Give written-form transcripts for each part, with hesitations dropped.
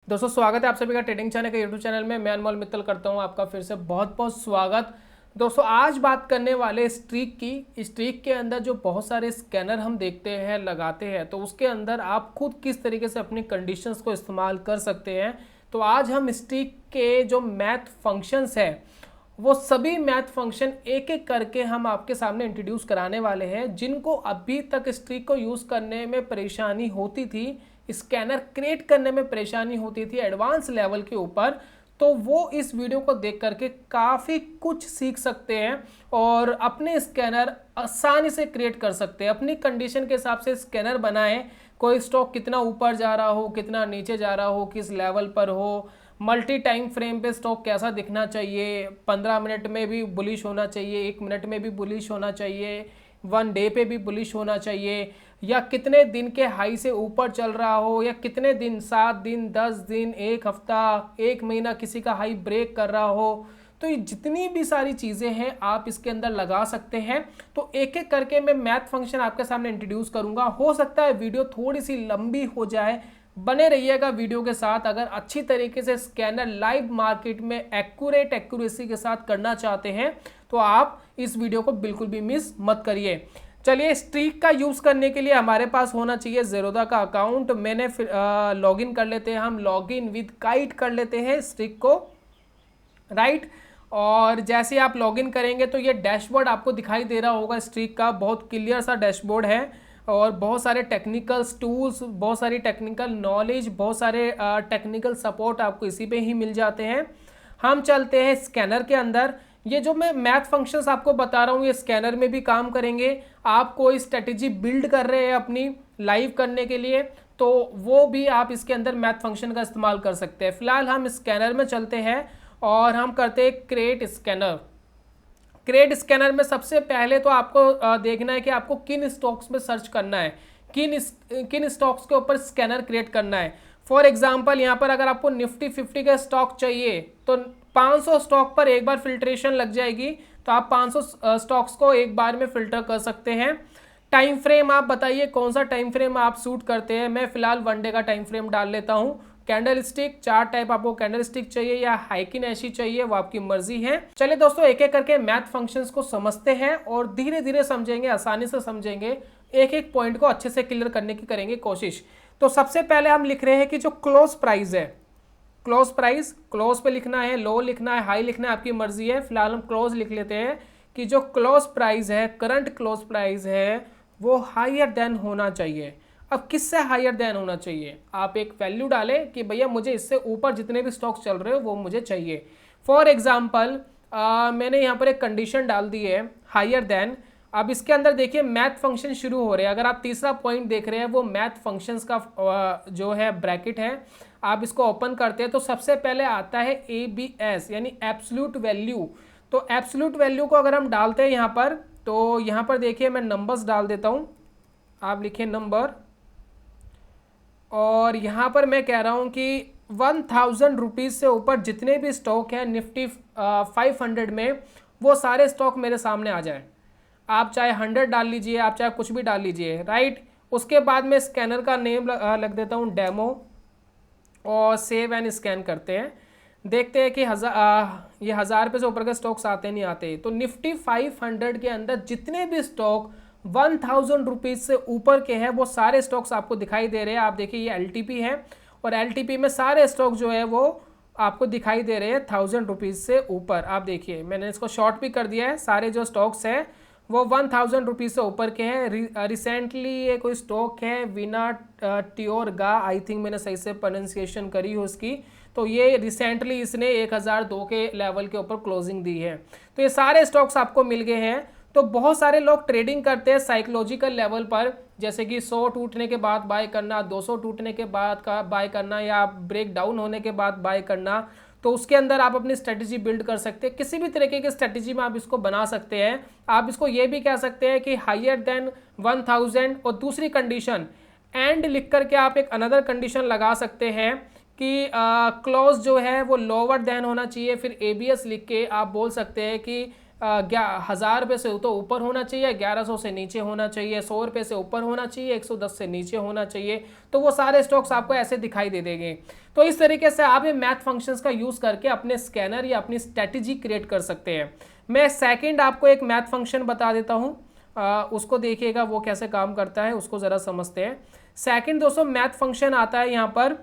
दोस्तों स्वागत है आप सभी का ट्रेडिंग चैनल के यूट्यूब चैनल में। मैं अनमोल मित्तल करता हूं आपका फिर से बहुत बहुत स्वागत। दोस्तों आज बात करने वाले स्ट्रीक की। स्ट्रीक के अंदर जो बहुत सारे स्कैनर हम देखते हैं लगाते हैं, तो उसके अंदर आप खुद किस तरीके से अपनी कंडीशंस को इस्तेमाल कर सकते हैं। तो आज हम स्ट्रीक के जो मैथ फंक्शंस है वो सभी मैथ फंक्शन एक एक करके हम आपके सामने इंट्रोड्यूस कराने वाले हैं। जिनको अभी तक स्ट्रीक को यूज़ करने में परेशानी होती थी, स्कैनर क्रिएट करने में परेशानी होती थी एडवांस लेवल के ऊपर, तो वो इस वीडियो को देख करके काफ़ी कुछ सीख सकते हैं और अपने स्कैनर आसानी से क्रिएट कर सकते हैं। अपनी कंडीशन के हिसाब से स्कैनर बनाएं। कोई स्टॉक कितना ऊपर जा रहा हो, कितना नीचे जा रहा हो, किस लेवल पर हो, मल्टी टाइम फ्रेम पे स्टॉक कैसा दिखना चाहिए, 15 मिनट में भी बुलिश होना चाहिए, 1 मिनट में भी बुलिश होना चाहिए, 1 डे पे भी बुलिश होना चाहिए, या कितने दिन के हाई से ऊपर चल रहा हो, या कितने दिन 7 दिन 10 दिन 1 हफ्ता 1 महीना किसी का हाई ब्रेक कर रहा हो। तो ये जितनी भी सारी चीज़ें हैं आप इसके अंदर लगा सकते हैं। तो एक एक करके मैं मैथ फंक्शन आपके सामने इंट्रोड्यूस करूंगा। हो सकता है वीडियो थोड़ी सी लंबी हो जाए, बने रहिएगा वीडियो के साथ। अगर अच्छी तरीके से स्कैनर लाइव मार्केट में एक्यूरेसी के साथ करना चाहते हैं तो आप इस वीडियो को बिल्कुल भी मिस मत करिए। चलिए, स्ट्रीक का यूज़ करने के लिए हमारे पास होना चाहिए ज़ेरोदा का अकाउंट। मैंने फिर लॉगिन कर लेते हैं, हम लॉगिन विद काइट कर लेते हैं स्ट्रीक को, राइट। और जैसे आप लॉगिन करेंगे तो ये डैशबोर्ड आपको दिखाई दे रहा होगा स्ट्रीक का। बहुत क्लियर सा डैशबोर्ड है और बहुत सारे टेक्निकल टूल्स, बहुत सारी टेक्निकल नॉलेज, बहुत सारे टेक्निकल सपोर्ट आपको इसी पे ही मिल जाते हैं। हम चलते हैं स्कैनर के अंदर। ये जो मैं मैथ फंक्शंस आपको बता रहा हूँ ये स्कैनर में भी काम करेंगे। आप कोई स्ट्रेटेजी बिल्ड कर रहे हैं अपनी लाइव करने के लिए, तो वो भी आप इसके अंदर मैथ फंक्शन का इस्तेमाल कर सकते हैं। फिलहाल हम स्कैनर में चलते हैं और हम करते हैं क्रिएट स्कैनर। क्रिएट स्कैनर में सबसे पहले तो आपको देखना है कि आपको किन स्टॉक्स में सर्च करना है, किन स्टॉक्स के ऊपर स्कैनर क्रिएट करना है। फॉर एग्जांपल यहाँ पर अगर आपको निफ्टी 50 का स्टॉक चाहिए तो 500 स्टॉक पर एक बार फिल्ट्रेशन लग जाएगी, तो आप 500 स्टॉक्स को एक बार में फिल्टर कर सकते हैं। टाइम फ्रेम आप बताइए कौन सा टाइम फ्रेम आप सूट करते हैं। मैं फिलहाल 1 डे का टाइम फ्रेम डाल लेता हूँ। कैंडल स्टिक, 4 टाइप आपको कैंडल स्टिक चाहिए या हाइकिन ऐसी चाहिए, वो आपकी मर्जी है। चलिए दोस्तों, एक एक करके मैथ फंक्शंस को समझते हैं और धीरे धीरे समझेंगे, आसानी से समझेंगे। एक एक पॉइंट को अच्छे से क्लियर करने की करेंगे कोशिश। तो सबसे पहले हम लिख रहे हैं कि जो क्लोज प्राइस है, क्लोज प्राइस क्लोज पे लिखना है, लो लिखना है, हाई लिखना है, आपकी मर्जी है। फिलहाल हम क्लोज लिख लेते हैं कि जो क्लोज प्राइस है, करंट क्लोज प्राइस है, वो हायर देन होना चाहिए। अब किससे हायर देन होना चाहिए, आप एक वैल्यू डालें कि भैया मुझे इससे ऊपर जितने भी स्टॉक्स चल रहे हो वो मुझे चाहिए। फॉर एग्जाम्पल मैंने यहाँ पर एक कंडीशन डाल दी है हायर देन। अब इसके अंदर देखिए मैथ फंक्शन शुरू हो रहे हैं। अगर आप तीसरा पॉइंट देख रहे हैं वो मैथ फंक्शंस का जो है ब्रैकेट है, आप इसको ओपन करते हैं तो सबसे पहले आता है ABS यानी एब्सोल्यूट वैल्यू। तो एब्सोल्यूट वैल्यू को अगर हम डालते हैं यहाँ पर, तो यहाँ पर देखिए मैं नंबर्स डाल देता हूँ, आप लिखिए नंबर। और यहाँ पर मैं कह रहा हूँ कि 1000 रुपीज़ से ऊपर जितने भी स्टॉक हैं निफ्टी 500 में, वो सारे स्टॉक मेरे सामने आ जाए। आप चाहे 100 डाल लीजिए, आप चाहे कुछ भी डाल लीजिए, राइट। उसके बाद मैं स्कैनर का नेम लग देता हूँ डेमो और सेव एंड स्कैन करते हैं। देखते हैं कि ये 1000 रुपये से ऊपर के स्टॉक्स आते नहीं आते। तो निफ्टी 500 के अंदर जितने भी स्टॉक 1000 रुपीज़ से ऊपर के हैं वो सारे स्टॉक्स आपको दिखाई दे रहे हैं। आप देखिए ये LTP है और LTP में सारे स्टॉक जो है वो आपको दिखाई दे रहे हैं 1000 रुपीज़ से ऊपर। आप देखिए मैंने इसको शॉर्ट भी कर दिया है। सारे जो स्टॉक्स हैं वो 1000 रुपीज़ से ऊपर के हैं। रिसेंटली ये कोई स्टॉक है वीना ट्योरगा, आई थिंक मैंने सही से प्रोनाउंसिएशन करी हो उसकी। तो ये रिसेंटली इसने 1002 के लेवल के ऊपर क्लोजिंग दी है। तो ये सारे स्टॉक्स आपको मिल गए हैं। तो बहुत सारे लोग ट्रेडिंग करते हैं साइकोलॉजिकल लेवल पर, जैसे कि 100 टूटने के बाद बाय करना, 200 टूटने के बाद का बाय करना, या ब्रेक डाउन होने के बाद बाय करना। तो उसके अंदर आप अपनी स्ट्रेटजी बिल्ड कर सकते हैं। किसी भी तरीके की स्ट्रेटजी में आप इसको बना सकते हैं। आप इसको ये भी कह सकते हैं कि हायर देन 1000, और दूसरी कंडीशन एंड लिख करके आप एक अनदर कंडीशन लगा सकते हैं कि क्लोज जो है वो लोअर देन होना चाहिए। फिर ABS लिख के आप बोल सकते हैं कि 1000 रुपये से तो ऊपर होना चाहिए, 1100 से नीचे होना चाहिए, 100 रुपये से ऊपर होना चाहिए, 110 से नीचे होना चाहिए। तो वो सारे स्टॉक्स आपको ऐसे दिखाई दे देंगे। तो इस तरीके से आप ये मैथ फंक्शंस का यूज़ करके अपने स्कैनर या अपनी स्ट्रेटजी क्रिएट कर सकते हैं। मैं सेकंड आपको एक मैथ फंक्शन बता देता हूँ, उसको देखिएगा वो कैसे काम करता है, उसको ज़रा समझते हैं। सेकंड दोस्तों मैथ फंक्शन आता है यहाँ पर,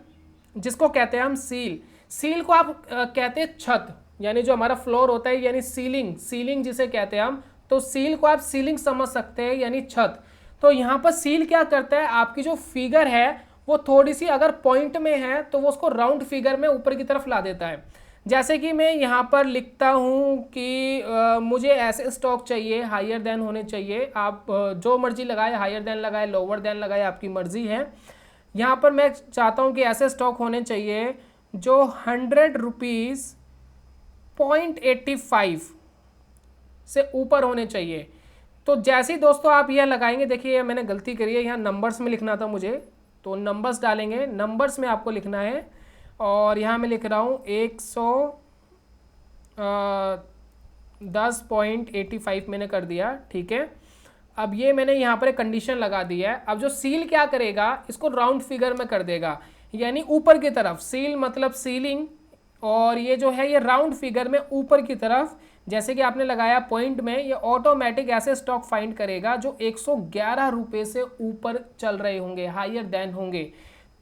जिसको कहते हैं हम सील। सील को आप कहते हैं छत, यानी जो हमारा फ्लोर होता है, यानी सीलिंग, सीलिंग जिसे कहते हैं हम, तो सील को आप सीलिंग समझ सकते हैं, यानी छत। तो यहाँ पर सील क्या करता है, आपकी जो फिगर है वो थोड़ी सी अगर पॉइंट में है तो वो उसको राउंड फिगर में ऊपर की तरफ ला देता है। जैसे कि मैं यहाँ पर लिखता हूँ कि मुझे ऐसे स्टॉक चाहिए, हायर देन होने चाहिए। आप जो मर्जी लगाए, हायर देन लगाए, लोअर देन लगाए, आपकी मर्जी है। यहाँ पर मैं चाहता हूँ कि ऐसे स्टॉक होने चाहिए जो 100 रुपीज़ 0.85 से ऊपर होने चाहिए। तो जैसे ही दोस्तों आप यह लगाएंगे, देखिए मैंने गलती करी है, यहाँ नंबर्स में लिखना था मुझे, तो नंबर्स डालेंगे, नंबर्स में आपको लिखना है। और यहाँ मैं लिख रहा हूँ 110.85 मैंने कर दिया, ठीक है। अब ये मैंने यहाँ पर एक कंडीशन लगा दी है। अब जो सील क्या करेगा, इसको राउंड फिगर में कर देगा, यानी ऊपर की तरफ। सील मतलब सीलिंग, और ये जो है ये राउंड फिगर में ऊपर की तरफ। जैसे कि आपने लगाया पॉइंट में, ये ऑटोमेटिक ऐसे स्टॉक फाइंड करेगा जो 111 रुपये से ऊपर चल रहे होंगे, हायर देन होंगे।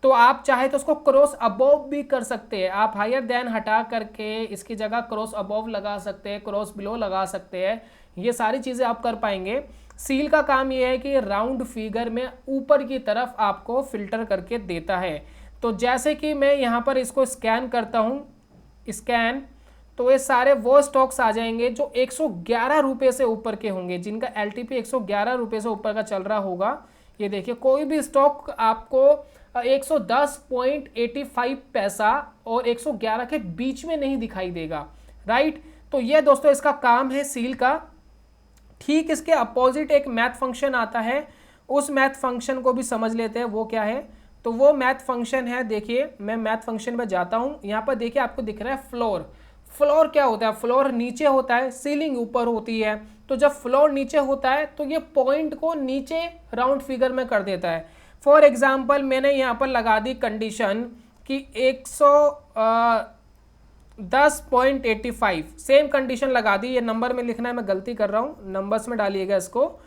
तो आप चाहे तो उसको क्रॉस अबोव भी कर सकते हैं। आप हायर देन हटा करके इसकी जगह क्रॉस अबोव लगा सकते हैं, क्रॉस बिलो लगा सकते हैं। ये सारी चीज़ें आप कर पाएंगे। सील का काम ये है कि राउंड फिगर में ऊपर की तरफ आपको फिल्टर करके देता है। तो जैसे कि मैं यहाँ पर इसको स्कैन करता हूँ, स्कैन, तो ये सारे वो स्टॉक्स आ जाएंगे जो 111 रुपये से ऊपर के होंगे, जिनका LTP 111 रुपये से ऊपर का चल रहा होगा। ये देखिए कोई भी स्टॉक आपको 110.85 पैसा और 111 के बीच में नहीं दिखाई देगा, राइट। तो ये दोस्तों इसका काम है सील का। ठीक इसके अपोजिट एक मैथ फंक्शन आता है, उस मैथ फंक्शन को भी समझ लेते हैं वो क्या है। तो वो मैथ फंक्शन है, देखिए मैं मैथ फंक्शन में जाता हूँ। यहाँ पर देखिए आपको दिख रहा है फ्लोर। फ्लोर क्या होता है, फ्लोर नीचे होता है, सीलिंग ऊपर होती है। तो जब फ्लोर नीचे होता है तो ये पॉइंट को नीचे राउंड फिगर में कर देता है। फॉर एग्जाम्पल मैंने यहाँ पर लगा दी कंडीशन कि 110.85, सेम कंडीशन लगा दी। ये नंबर में लिखना है, मैं गलती कर रहा हूँ, नंबर्स में डालिएगा इसको।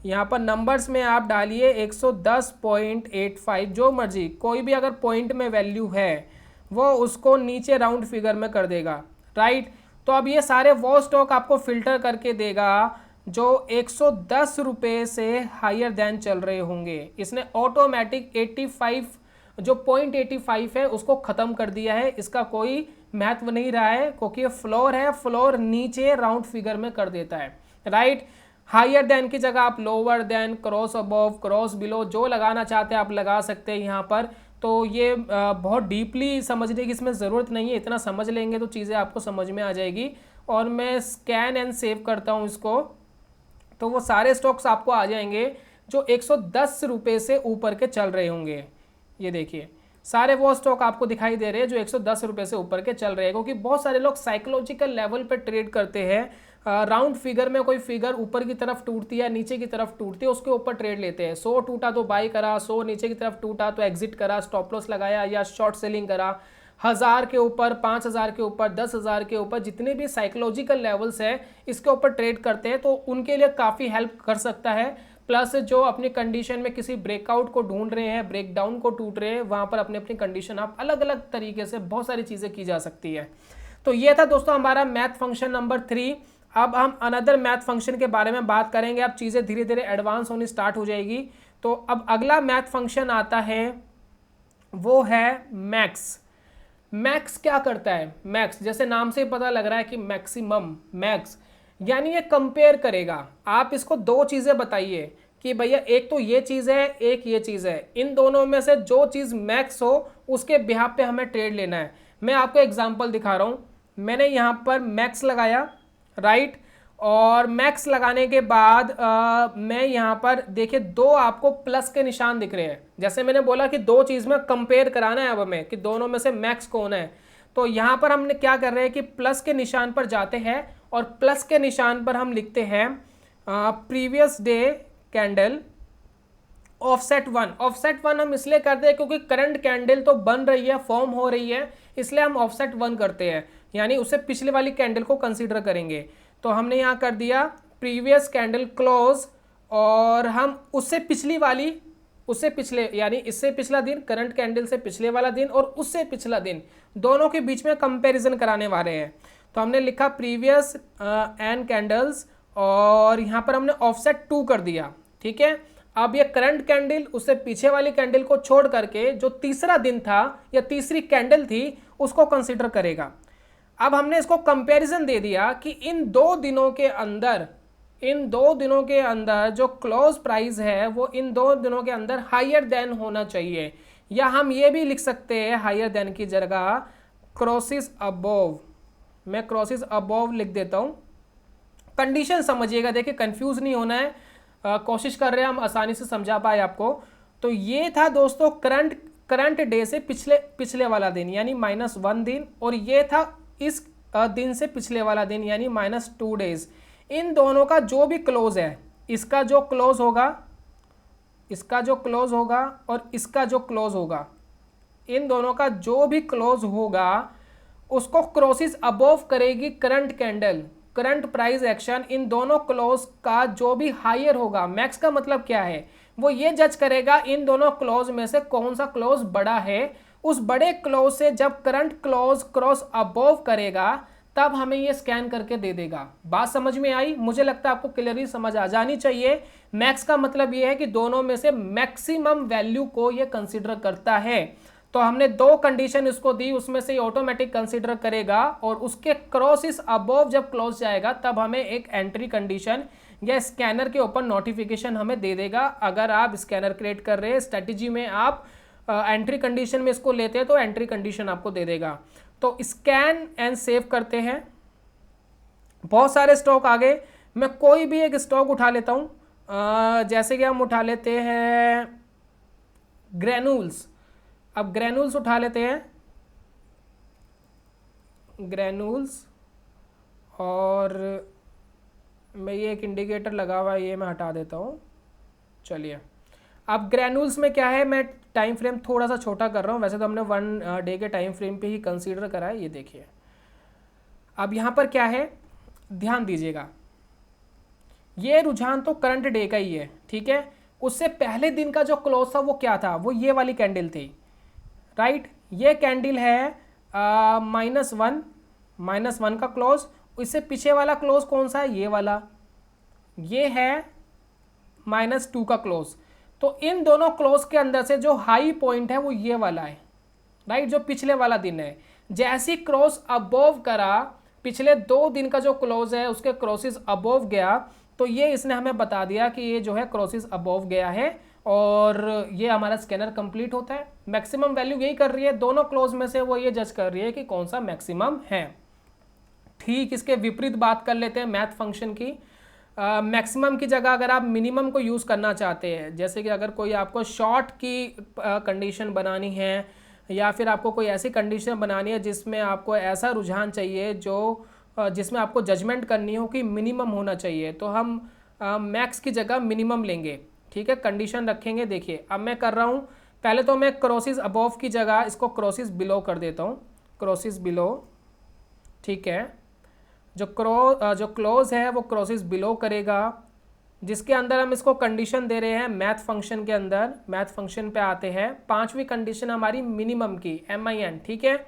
यहाँ पर नंबर्स में आप डालिए 110.85, जो मर्जी कोई भी अगर पॉइंट में वैल्यू है वो उसको नीचे राउंड फिगर में कर देगा, राइट। तो अब ये सारे वो स्टॉक आपको फिल्टर करके देगा जो 110 रुपये से हायर देन चल रहे होंगे। इसने ऑटोमेटिक 85 जो 0.85 है उसको ख़त्म कर दिया है। इसका कोई महत्व नहीं रहा है, क्योंकि ये फ्लोर है, फ्लोर नीचे राउंड फिगर में कर देता है, राइट। हायर देन की जगह आप lower than, cross above, cross below, जो लगाना चाहते हैं आप लगा सकते हैं यहाँ पर। तो ये बहुत डीपली समझने की इसमें ज़रूरत नहीं है, इतना समझ लेंगे तो चीज़ें आपको समझ में आ जाएगी। और मैं स्कैन एंड सेव करता हूँ इसको, तो वो सारे स्टॉक्स आपको आ जाएंगे जो 110 रुपये से ऊपर के चल रहे होंगे। ये देखिए सारे वो स्टॉक आपको दिखाई दे रहे हैं जो 110 रुपये से ऊपर के चल रहे हैं, क्योंकि बहुत सारे लोग साइकोलॉजिकल लेवल पर ट्रेड करते हैं। राउंड फिगर में कोई फिगर ऊपर की तरफ टूटती है, नीचे की तरफ टूटती है, उसके ऊपर ट्रेड लेते हैं। 100 टूटा तो बाई करा, 100 नीचे की तरफ टूटा तो एग्जिट करा, स्टॉप लॉस लगाया या शॉर्ट सेलिंग करा। 1000 के ऊपर, 5000 के ऊपर, 10,000 के ऊपर जितने भी साइकोलॉजिकल लेवल्स हैं इसके ऊपर ट्रेड करते हैं, तो उनके लिए काफ़ी हेल्प कर सकता है। प्लस जो अपनी कंडीशन में किसी ब्रेकआउट को ढूंढ रहे हैं, ब्रेकडाउन को टूट रहे हैं, वहाँ पर अपनी अपनी कंडीशन आप अलग अलग तरीके से बहुत सारी चीज़ें की जा सकती है। तो ये था दोस्तों हमारा मैथ फंक्शन नंबर 3। अब हम अनदर मैथ फंक्शन के बारे में बात करेंगे। अब चीज़ें धीरे धीरे एडवांस होनी स्टार्ट हो जाएगी। तो अब अगला मैथ फंक्शन आता है, वो है मैक्स। मैक्स क्या करता है, मैक्स जैसे नाम से पता लग रहा है कि मैक्सिमम, मैक्स यानी ये कंपेयर करेगा। आप इसको दो चीज़ें बताइए कि भैया एक तो ये चीज़ है, एक ये चीज़ है, इन दोनों में से जो चीज़ मैक्स हो उसके बिहाफ पे हमें ट्रेड लेना है। मैं आपको एग्जांपल दिखा रहा हूँ। मैंने यहाँ पर मैक्स लगाया, राइट, और मैक्स लगाने के बाद मैं यहाँ पर देखिए दो आपको प्लस के निशान दिख रहे हैं। जैसे मैंने बोला कि दो चीज़ में कंपेयर कराना है अब हमें कि दोनों में से मैक्स कौन है। तो यहाँ पर हमने क्या कर रहे हैं कि प्लस के निशान पर जाते हैं और प्लस के निशान पर हम लिखते हैं previous day candle offset 1। Offset 1 हम इसलिए करते हैं क्योंकि करंट कैंडल तो बन रही है, फॉर्म हो रही है, इसलिए हम ऑफसेट 1 करते हैं, यानी उससे पिछले वाली कैंडल को कंसीडर करेंगे। तो हमने यहाँ कर दिया प्रीवियस कैंडल क्लोज, और हम उससे पिछली वाली, उससे पिछले यानी इससे पिछला दिन, करंट कैंडल से पिछले वाला दिन और उससे पिछला दिन, दोनों के बीच में कंपैरिजन कराने वाले हैं। तो हमने लिखा प्रीवियस एन कैंडल्स, और यहाँ पर हमने ऑफसेट 2 कर दिया। ठीक है, अब ये करंट कैंडल उससे पीछे वाली कैंडल को छोड़ करके जो तीसरा दिन था या तीसरी कैंडल थी उसको कंसीडर करेगा। अब हमने इसको कंपैरिजन दे दिया कि इन दो दिनों के अंदर जो क्लोज प्राइस है वो इन 2 दिनों के अंदर हायर देन होना चाहिए, या हम ये भी लिख सकते हैं हायर देन की जगह क्रॉसिस अबोव। मैं क्रॉसिस अबोव लिख देता हूँ। कंडीशन समझिएगा, देखिए कंफ्यूज नहीं होना है, कोशिश कर रहे हैं हम आसानी से समझा पाए आपको। तो ये था दोस्तों करंट डे से पिछले वाला दिन यानी -1 दिन, और ये था इस दिन से पिछले वाला दिन यानी -2 डेज। इन दोनों का जो भी क्लोज है, इसका जो क्लोज होगा, इसका जो क्लोज होगा और इसका जो क्लोज होगा, इन दोनों का जो भी क्लोज होगा उसको क्रॉसिस अबोव करेगी current candle. Current price action in दोनों क्लोज का जो भी हायर होगा, मैक्स का मतलब क्या है, वो ये जज करेगा इन दोनों क्लोज में से कौन सा क्लोज बड़ा है। उस बड़े क्लोज से जब करंट क्लोज क्रॉस अबोव करेगा तब हमें ये स्कैन करके दे देगा। बात समझ में आई? मुझे लगता है आपको क्लियरली समझ आ जानी चाहिए। मैक्स का मतलब ये है कि दोनों में से मैक्सिमम वैल्यू को ये कंसीडर करता है। तो हमने 2 कंडीशन इसको दी, उसमें से ऑटोमेटिक कंसीडर करेगा, और उसके क्रॉसिस अबोव जब क्लोज जाएगा तब हमें एक एंट्री कंडीशन या स्कैनर के ऊपर नोटिफिकेशन हमें दे देगा। अगर आप स्कैनर क्रिएट कर रहे हैं, स्ट्रेटेजी में आप एंट्री कंडीशन में इसको लेते हैं तो एंट्री कंडीशन आपको दे देगा। तो स्कैन एंड सेव करते हैं। बहुत सारे स्टॉक आ गए, मैं कोई भी एक स्टॉक उठा लेता हूं। जैसे कि हम उठा लेते हैं ग्रेनुल्स। अब ग्रेनुल्स उठा लेते हैं, ग्रेनुल्स, और मैं ये एक इंडिकेटर लगा हुआ है ये मैं हटा देता हूँ। चलिए, अब ग्रेनुल्स में क्या है, मैं टाइम फ्रेम थोड़ा सा छोटा कर रहा हूँ, वैसे तो हमने 1 डे के टाइम फ्रेम पे ही कंसीडर करा है। ये देखिए, अब यहाँ पर क्या है, ध्यान दीजिएगा, ये रुझान तो करंट डे का ही है, ठीक है। उससे पहले दिन का जो क्लोज था वो क्या था, वो ये वाली कैंडल थी, राइट। ये कैंडल है -1 का क्लोज। इससे पीछे वाला क्लोज कौन सा है, ये वाला, ये है -2 का क्लोज। तो इन दोनों क्लोज के अंदर से जो हाई पॉइंट है वो ये वाला है, राइट, जो पिछले वाला दिन है। जैसी क्रॉस अबोव करा, पिछले 2 दिन का जो क्लोज है उसके क्रॉसेस अबोव गया, तो ये इसने हमें बता दिया कि ये जो है क्रॉसेस अबोव गया है, और ये हमारा स्कैनर कंप्लीट होता है। मैक्सिमम वैल्यू यही कर रही है, दोनों क्लोज में से वो ये जज कर रही है कि कौन सा मैक्सिमम है। ठीक, इसके विपरीत बात कर लेते हैं मैथ फंक्शन की। मैक्सिमम की जगह अगर आप मिनिमम को यूज़ करना चाहते हैं, जैसे कि अगर कोई आपको शॉर्ट की कंडीशन बनानी है, या फिर आपको कोई ऐसी कंडीशन बनानी है जिसमें आपको ऐसा रुझान चाहिए जो जिसमें आपको जजमेंट करनी हो कि मिनिमम होना चाहिए, तो हम मैक्स की जगह मिनिमम लेंगे, ठीक है, कंडीशन रखेंगे। देखिए, अब मैं कर रहा हूँ, पहले तो मैं क्रॉसिस अबोव की जगह इसको क्रॉसिस बिलो कर देता हूँ, क्रॉसिस बिलो, ठीक है। जो क्लोज है वो क्रॉसिस बिलो करेगा, जिसके अंदर हम इसको कंडीशन दे रहे हैं मैथ फंक्शन के अंदर। मैथ फंक्शन पे आते हैं, 5वीं कंडीशन हमारी मिनिमम की, MIN, ठीक है।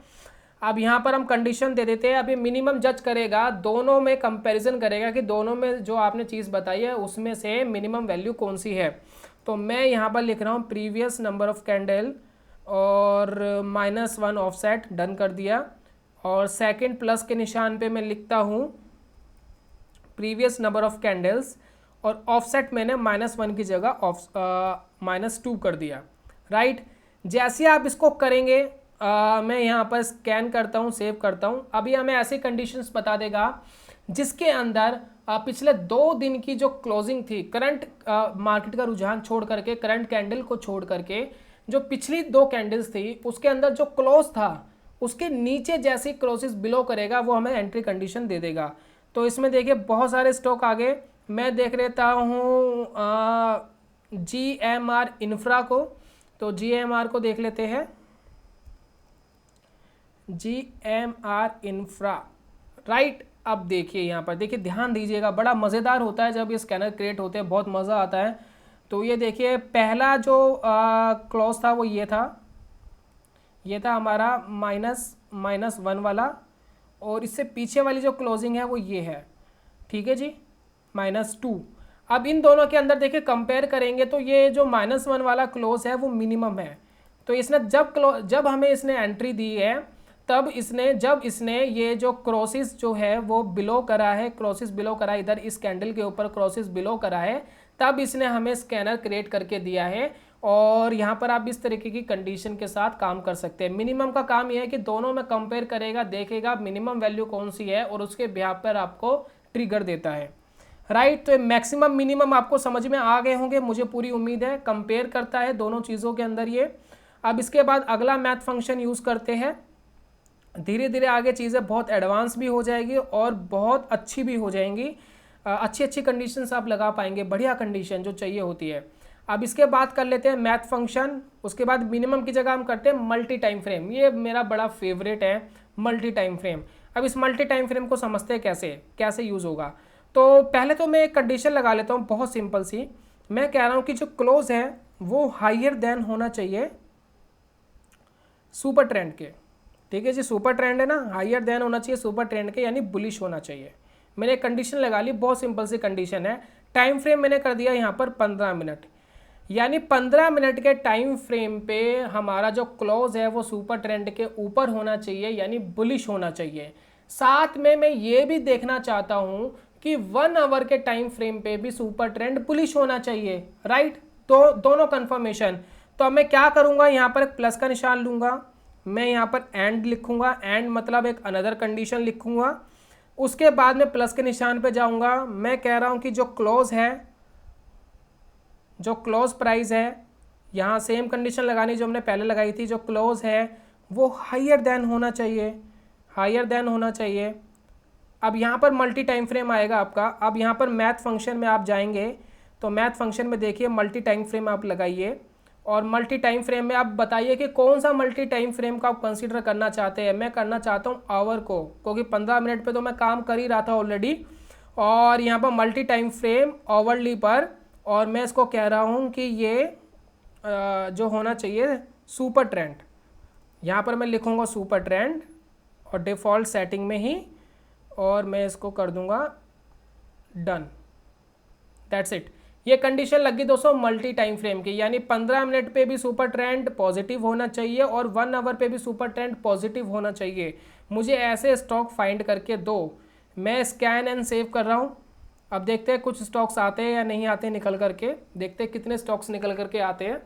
अब यहाँ पर हम कंडीशन दे देते हैं। अब ये मिनिमम जज करेगा, दोनों में कंपैरिजन करेगा कि दोनों में जो आपने चीज़ बताई है उसमें से मिनिमम वैल्यू कौन सी है। तो मैं यहाँ पर लिख रहा हूँ प्रीवियस नंबर ऑफ कैंडल और -1 ऑफसेट, डन कर दिया। और सेकंड प्लस के निशान पे मैं लिखता हूँ प्रीवियस नंबर ऑफ कैंडल्स, और ऑफसेट मैंने -1 की जगह -2 कर दिया, राइट। जैसे आप इसको करेंगे, मैं यहाँ पर स्कैन करता हूँ, सेव करता हूँ। अभी हमें ऐसी कंडीशंस बता देगा जिसके अंदर पिछले 2 दिन की जो क्लोजिंग थी, करंट मार्केट का रुझान छोड़ करके, करंट कैंडल को छोड़ करके, जो पिछली 2 कैंडल्स थी उसके अंदर जो क्लोज था उसके नीचे जैसी क्लोजेस बिलो करेगा वो हमें एंट्री कंडीशन दे देगा। तो इसमें देखिए बहुत सारे स्टॉक आ गए। मैं देख लेता हूँ GMR इंफ्रा को, तो GMR को देख लेते हैं। GMR infra, right. अब देखिए यहाँ पर देखिए, ध्यान दीजिएगा, बड़ा मज़ेदार होता है जब ये स्कैनर क्रिएट होते हैं, बहुत मज़ा आता है। तो ये देखिए पहला जो क्लोज था वो ये था हमारा -1 वाला, और इससे पीछे वाली जो क्लोजिंग है वो ये है, ठीक है जी, -2। अब इन दोनों के अंदर देखिए कंपेयर करेंगे तो ये जो -1 वाला क्लोज है वो मिनिमम है। तो इसने जब हमें इसने एंट्री दी है, तब जब इसने ये जो क्रॉसिस जो है वो बिलो करा है, क्रॉसिस बिलो करा है, इधर इस कैंडल के ऊपर क्रॉसिस बिलो करा है, तब इसने हमें स्कैनर क्रिएट करके दिया है। और यहाँ पर आप इस तरीके की कंडीशन के साथ काम कर सकते हैं। मिनिमम का काम यह है कि दोनों में कंपेयर करेगा, देखेगा मिनिमम वैल्यू कौन सी है और उसके बिहाफ पर आपको ट्रिगर देता है, राइट। तो मैक्सिमम मिनिमम आपको समझ में आ गए होंगे, मुझे पूरी उम्मीद है। कंपेयर करता है दोनों चीज़ों के अंदर ये। अब इसके बाद अगला मैथ फंक्शन यूज़ करते हैं। धीरे धीरे आगे चीज़ें बहुत एडवांस भी हो जाएगी और बहुत अच्छी भी हो जाएंगी। अच्छी कंडीशंस आप लगा पाएंगे, बढ़िया कंडीशन जो चाहिए होती है। अब इसके बाद कर लेते हैं मैथ फंक्शन। उसके बाद मिनिमम की जगह हम करते हैं मल्टी टाइम फ्रेम। ये मेरा बड़ा फेवरेट है, मल्टी टाइम फ्रेम। अब इस मल्टी टाइम फ्रेम को समझते हैं कैसे यूज़ होगा। तो पहले तो मैं एक कंडीशन लगा लेता हूँ बहुत सिंपल सी। मैं कह रहा हूँ कि जो क्लोज है वो हायर देन होना चाहिए सुपर ट्रेंड के, ठीक है जी। सुपर ट्रेंड है ना, हायर देन होना चाहिए सुपर ट्रेंड के, यानी बुलिश होना चाहिए। मैंने एक कंडीशन लगा ली, बहुत सिंपल सी कंडीशन है। टाइम फ्रेम मैंने कर दिया यहाँ पर 15 मिनट, यानी 15 मिनट के टाइम फ्रेम पे हमारा जो क्लोज है वो सुपर ट्रेंड के ऊपर होना चाहिए, यानी बुलिश होना चाहिए। साथ में मैं ये भी देखना चाहता हूँ कि 1 आवर के टाइम फ्रेम पे भी सुपर ट्रेंड बुलिश होना चाहिए, राइट। तो दोनों कंफर्मेशन। तो अब मैं क्या करूँगा, यहाँ पर एक प्लस का निशान लूँगा, मैं यहाँ पर एंड लिखूँगा, एंड मतलब एक अनदर कंडीशन लिखूँगा। उसके बाद में प्लस के निशान पे जाऊँगा। मैं कह रहा हूँ कि जो क्लोज है, जो क्लोज प्राइस है, यहाँ सेम कंडीशन लगानी जो हमने पहले लगाई थी। जो क्लोज है वो हायर देन होना चाहिए, हायर देन होना चाहिए। अब यहाँ पर मल्टी टाइम फ्रेम आएगा आपका। अब यहाँ पर मैथ फंक्शन में आप जाएंगे तो मैथ फंक्शन में देखिए मल्टी टाइम फ्रेम आप लगाइए, और मल्टी टाइम फ्रेम में आप बताइए कि कौन सा मल्टी टाइम फ्रेम का आप कंसीडर करना चाहते हैं। मैं करना चाहता हूँ आवर को, क्योंकि 15 मिनट पे तो मैं काम कर ही रहा था ऑलरेडी, और यहाँ पर मल्टी टाइम फ्रेम आवरली पर, और मैं इसको कह रहा हूँ कि ये जो होना चाहिए सुपर ट्रेंड। यहाँ पर मैं लिखूँगा सुपर ट्रेंड और डिफ़ॉल्ट सेटिंग में ही, और मैं इसको कर दूँगा डन। That's it. ये कंडीशन लगी दोस्तों मल्टी टाइम फ्रेम की, यानी 15 मिनट पे भी सुपर ट्रेंड पॉजिटिव होना चाहिए और 1 आवर पे भी सुपर ट्रेंड पॉजिटिव होना चाहिए। मुझे ऐसे स्टॉक फाइंड करके दो। मैं स्कैन एंड सेव कर रहा हूँ। अब देखते हैं कुछ स्टॉक्स आते हैं या नहीं आते निकल करके, देखते हैं कितने स्टॉक्स निकल करके आते हैं।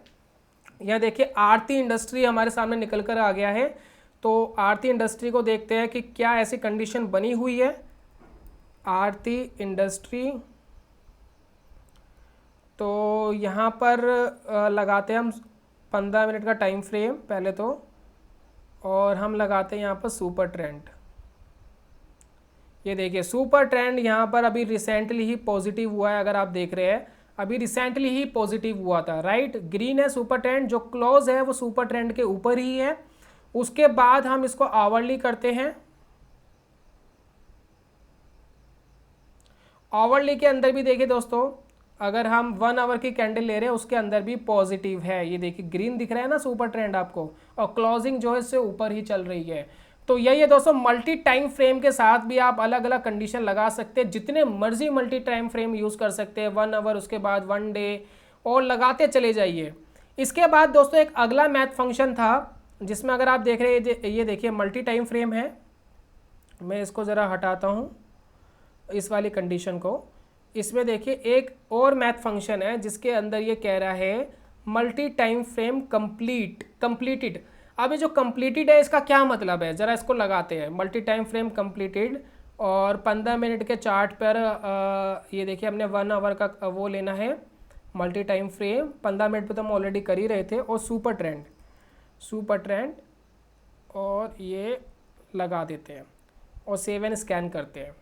यहाँ देखिए आरती इंडस्ट्री हमारे सामने निकल कर आ गया है। तो आरती इंडस्ट्री को देखते हैं कि क्या ऐसी कंडीशन बनी हुई है। आरती इंडस्ट्री, तो यहाँ पर लगाते हैं हम 15 मिनट का टाइम फ्रेम पहले तो, और हम लगाते हैं यहाँ पर सुपर ट्रेंड। ये देखिए सुपर ट्रेंड यहाँ पर अभी रिसेंटली ही पॉजिटिव हुआ है, अगर आप देख रहे हैं अभी रिसेंटली ही पॉजिटिव हुआ था, राइट। ग्रीन है सुपर ट्रेंड, जो क्लोज है वो सुपर ट्रेंड के ऊपर ही है। उसके बाद हम इसको आवरली करते हैं। आवरली के अंदर भी देखिए दोस्तों, अगर हम 1 आवर की कैंडल ले रहे हैं उसके अंदर भी पॉजिटिव है। ये देखिए ग्रीन दिख रहा है ना सुपर ट्रेंड आपको, और क्लोजिंग जो है इससे ऊपर ही चल रही है। तो यही है दोस्तों, मल्टी टाइम फ्रेम के साथ भी आप अलग अलग कंडीशन लगा सकते हैं, जितने मर्जी मल्टी टाइम फ्रेम यूज़ कर सकते हैं। 1 आवर, उसके बाद 1 डे, और लगाते चले जाइए। इसके बाद दोस्तों एक अगला मैथ फंक्शन था जिसमें अगर आप देख रहे हैं, ये देखिए मल्टी टाइम फ्रेम है। मैं इसको ज़रा हटाता हूँ इस वाली कंडीशन को। इसमें देखिए एक और मैथ फंक्शन है जिसके अंदर ये कह रहा है मल्टी टाइम फ्रेम कंप्लीटेड। अब ये जो कंप्लीटेड है इसका क्या मतलब है, ज़रा इसको लगाते हैं। मल्टी टाइम फ्रेम कंप्लीटेड, और 15 मिनट के चार्ट पर ये देखिए हमने 1 आवर का वो लेना है मल्टी टाइम फ्रेम। 15 मिनट पे तो हम ऑलरेडी कर ही रहे थे। और सुपर ट्रेंड, और ये लगा देते हैं और सेव एंड स्कैन करते हैं।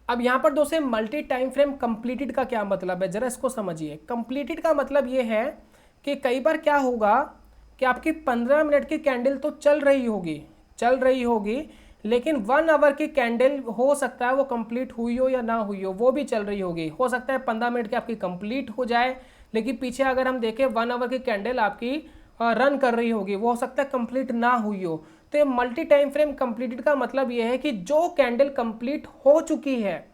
अब यहाँ पर दोस्तों मल्टी टाइम फ्रेम कंप्लीटेड का क्या मतलब है, जरा इसको समझिए। कंप्लीटेड का मतलब ये है कि कई बार क्या होगा कि आपकी 15 मिनट की कैंडल तो चल रही होगी, लेकिन 1 आवर की कैंडल हो सकता है वो कंप्लीट हुई हो या ना हुई हो, वो भी चल रही होगी। हो सकता है 15 मिनट की आपकी कंप्लीट हो जाए, लेकिन पीछे अगर हम देखें 1 आवर की कैंडल आपकी रन कर रही होगी, वो हो सकता है कंप्लीट ना हुई हो। तो ये मल्टी टाइम फ्रेम कंप्लीटेड का मतलब ये है कि जो कैंडल कंप्लीट हो चुकी है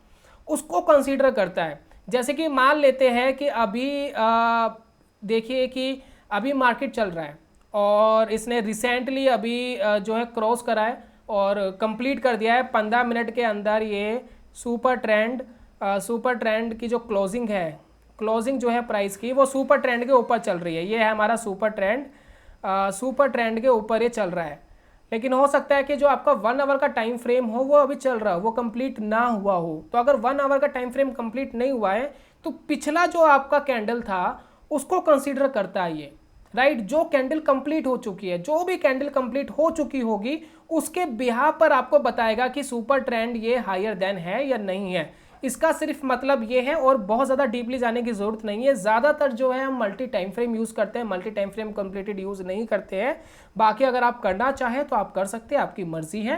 उसको कंसीडर करता है। जैसे कि मान लेते हैं कि अभी देखिए कि अभी मार्केट चल रहा है और इसने रिसेंटली अभी जो है क्रॉस करा है और कंप्लीट कर दिया है 15 मिनट के अंदर। ये सुपर ट्रेंड की जो क्लोजिंग जो है प्राइस की, वो सुपर ट्रेंड के ऊपर चल रही है। ये है हमारा सुपर ट्रेंड के ऊपर ये चल रहा है। लेकिन हो सकता है कि जो आपका 1 आवर का टाइम फ्रेम हो वो अभी चल रहा हो, वो कंप्लीट ना हुआ हो। तो अगर 1 आवर का टाइम फ्रेम कंप्लीट नहीं हुआ है तो पिछला जो आपका कैंडल था उसको कंसीडर करता है ये, राइट। जो कैंडल कंप्लीट हो चुकी है, जो भी कैंडल कंप्लीट हो चुकी होगी उसके बिहार पर आपको बताएगा कि सुपर ट्रेंड ये हायर देन है या नहीं है। इसका सिर्फ मतलब ये है, और बहुत ज़्यादा डीपली जाने की जरूरत नहीं है। ज़्यादातर जो है हम मल्टी टाइम फ्रेम यूज़ करते हैं, multi time frame completed use नहीं करते हैं। बाकी अगर आप करना चाहें तो आप कर सकते हैं, आपकी मर्जी है।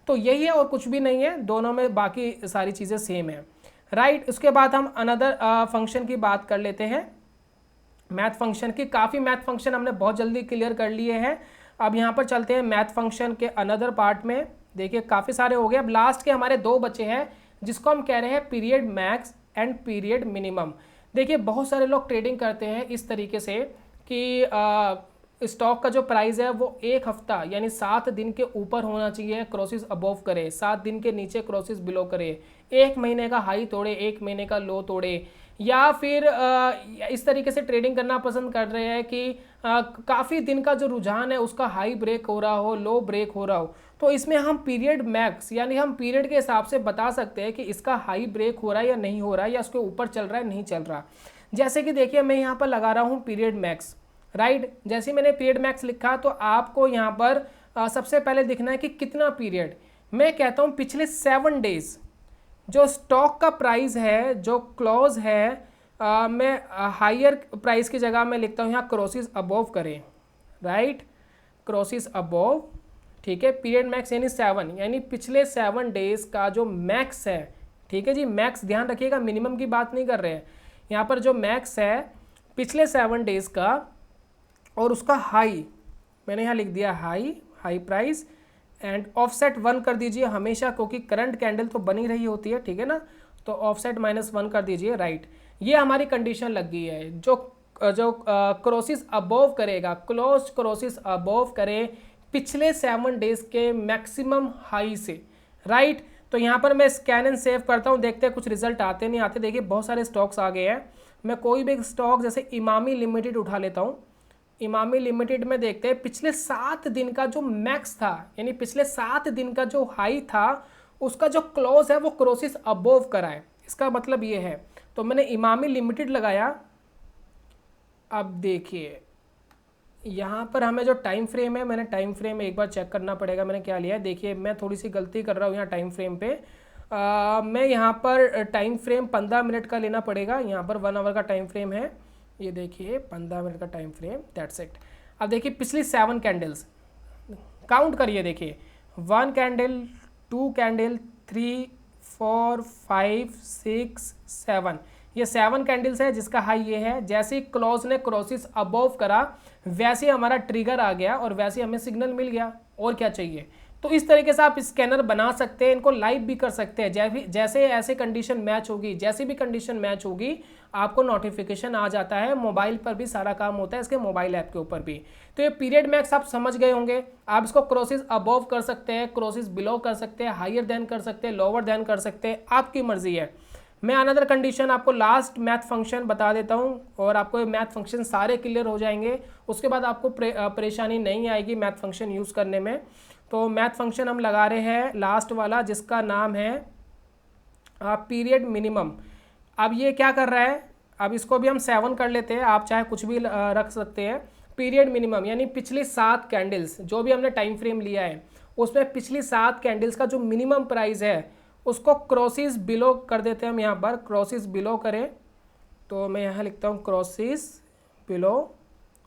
तो यही है और कुछ भी नहीं है, दोनों में बाकी सारी चीज़ें सेम है, राइट। उसके बाद हम अनदर फंक्शन की बात कर लेते हैं, मैथ फंक्शन की। काफ़ी मैथ फंक्शन हमने बहुत जल्दी क्लियर कर लिए हैं। अब यहाँ पर चलते हैं मैथ फंक्शन के अनदर पार्ट में। देखिए काफ़ी सारे हो गए, अब लास्ट के हमारे 2 बचे हैं जिसको हम कह रहे हैं period max and period minimum. देखिए बहुत सारे लोग ट्रेडिंग करते हैं इस तरीके से कि स्टॉक का जो प्राइस है वो 1 हफ्ता यानी 7 दिन के ऊपर होना चाहिए, क्रॉसिस अबोव करे, 7 दिन के नीचे क्रॉसिस बिलो करे, 1 महीने का हाई तोड़े, 1 महीने का लो तोड़े, या फिर इस तरीके से ट्रेडिंग करना पसंद कर रहे हैं कि काफ़ी दिन का जो रुझान है उसका हाई ब्रेक हो रहा हो, लो ब्रेक हो रहा हो। तो इसमें हम पीरियड मैक्स यानी हम पीरियड के हिसाब से बता सकते हैं कि इसका हाई ब्रेक हो रहा है या नहीं हो रहा है, या उसके ऊपर चल रहा है नहीं चल रहा। जैसे कि देखिए मैं यहाँ पर लगा रहा हूँ पीरियड मैक्स, राइट। जैसे ही मैंने पीरियड मैक्स लिखा तो आपको यहाँ पर सबसे पहले दिखना है कि कितना पीरियड। मैं कहता हूँ पिछले 7 डेज जो स्टॉक का प्राइस है, जो क्लोज है, मैं हायर प्राइस की जगह मैं लिखता हूँ यहाँ क्रॉसिस अबोव करें, राइट, क्रॉसिस अबोव, ठीक है। पीरियड मैक्स यानी 7, यानी पिछले 7 डेज का जो मैक्स है, ठीक है जी। मैक्स ध्यान रखिएगा, मिनिमम की बात नहीं कर रहे हैं यहाँ पर। जो मैक्स है पिछले 7 डेज का और उसका हाई, मैंने यहाँ लिख दिया हाई प्राइस, एंड ऑफसेट 1 कर दीजिए हमेशा, क्योंकि करंट कैंडल तो बनी रही होती है, ठीक है ना। तो ऑफसेट -1 कर दीजिए, राइट। ये हमारी कंडीशन लग गई है। जो क्रॉसिस अबोव करेगा, क्लोज क्रॉसिस अबोव करे पिछले 7 डेज के मैक्सिमम हाई से, राइट। तो यहाँ पर मैं स्कैन एंड सेव करता हूँ, देखते हैं कुछ रिजल्ट आते नहीं आते। देखिए बहुत सारे स्टॉक्स आ गए हैं। मैं कोई भी स्टॉक जैसे इमामी लिमिटेड उठा लेता हूँ। इमामी लिमिटेड में देखते हैं पिछले 7 दिन का जो मैक्स था, यानी पिछले 7 दिन का जो हाई था उसका जो क्लोज है वो क्रॉसिस अबोव करा है, इसका मतलब ये है। तो मैंने इमामी लिमिटेड लगाया। अब देखिए यहाँ पर हमें जो टाइम फ्रेम है, मैंने टाइम फ्रेम एक बार चेक करना पड़ेगा मैंने क्या लिया है। देखिए मैं थोड़ी सी गलती कर रहा हूँ यहाँ टाइम फ्रेम पे। मैं यहाँ पर टाइम फ्रेम 15 मिनट का लेना पड़ेगा। यहाँ पर 1 आवर का टाइम फ्रेम है, ये देखिए 15 मिनट का टाइम फ्रेम, दैट्स इट। अब देखिए पिछली 7 कैंडल्स काउंट करिए। देखिए 1 कैंडल, 2 कैंडल, 3, 4, 5, 6, 7, ये 7 कैंडल्स है जिसका हाई ये है। जैसे ही क्लोज ने क्रॉसिस अबोव करा वैसे ही हमारा ट्रिगर आ गया और वैसे ही हमें सिग्नल मिल गया, और क्या चाहिए। तो इस तरीके से आप स्कैनर बना सकते हैं, इनको लाइव भी कर सकते हैं। जैसे ऐसे कंडीशन मैच होगी, जैसी भी कंडीशन मैच होगी आपको नोटिफिकेशन आ जाता है। मोबाइल पर भी सारा काम होता है इसके, मोबाइल ऐप के ऊपर भी। तो ये पीरियड मैक्स आप समझ गए होंगे। आप इसको क्रॉसिस अबोव कर सकते हैं, क्रॉसिस बिलो कर सकते हैं, हायर देन कर सकते हैं, लोअर देन कर सकते हैं, आपकी मर्जी है। मैं अनदर कंडीशन आपको लास्ट मैथ फंक्शन बता देता हूं और आपको ये मैथ फंक्शन सारे क्लियर हो जाएंगे। उसके बाद आपको परेशानी नहीं आएगी मैथ फंक्शन यूज़ करने में। तो मैथ फंक्शन हम लगा रहे हैं लास्ट वाला, जिसका नाम है पीरियड मिनिमम। अब ये क्या कर रहा है, अब इसको भी हम 7 कर लेते हैं, आप चाहे कुछ भी रख सकते हैं। पीरियड मिनिमम यानी पिछली 7 कैंडल्स जो भी हमने टाइम फ्रेम लिया है उसमें पिछली 7 कैंडल्स का जो मिनिमम प्राइस है उसको क्रॉसिस बिलो कर देते हैं हम यहाँ पर। क्रॉसिस बिलो करें तो मैं यहाँ लिखता हूँ क्रॉसिस बिलो,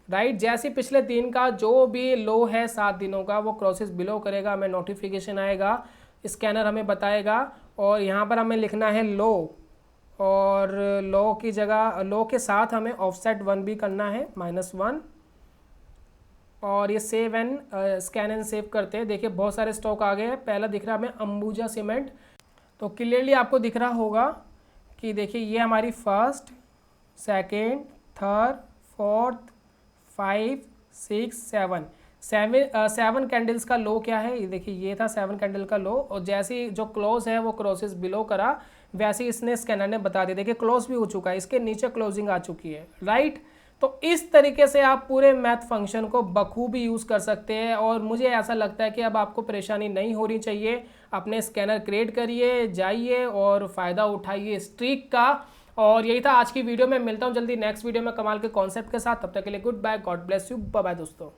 राइट। जैसे पिछले दिन का जो भी लो है 7 दिनों का वो क्रॉसिस बिलो करेगा, हमें नोटिफिकेशन आएगा, स्कैनर हमें बताएगा। और यहाँ पर हमें लिखना है लो, और लो की जगह लो के साथ हमें ऑफसेट 1 भी करना है, -1। और ये save and scan and save करते हैं। देखिए बहुत सारे स्टॉक आ गए हैं। पहला दिख रहा है हमें अंबुजा सीमेंट, तो क्लियरली आपको दिख रहा होगा कि देखिए ये हमारी first, second, third, fourth, 5, 6, 7 candles का लो क्या है, ये देखिए ये था 7 कैंडल का लो। और जैसे ही जो क्लोज है वो क्रॉसेस बिलो करा, वैसे ही इसने स्कैनर ने बता दिया। देखिए क्लोज भी हो चुका है, इसके नीचे क्लोजिंग आ चुकी है, राइट। तो इस तरीके से आप पूरे मैथ फंक्शन को बखूबी यूज़ कर सकते हैं। और मुझे ऐसा लगता है कि अब आपको परेशानी नहीं होनी चाहिए। अपने स्कैनर क्रिएट करिए, जाइए और फ़ायदा उठाइए स्ट्रीक का। और यही था आज की वीडियो में। मिलता हूँ जल्दी नेक्स्ट वीडियो में कमाल के कॉन्सेप्ट के साथ। तब तक के लिए goodbye, God bless you, bye bye दोस्तों।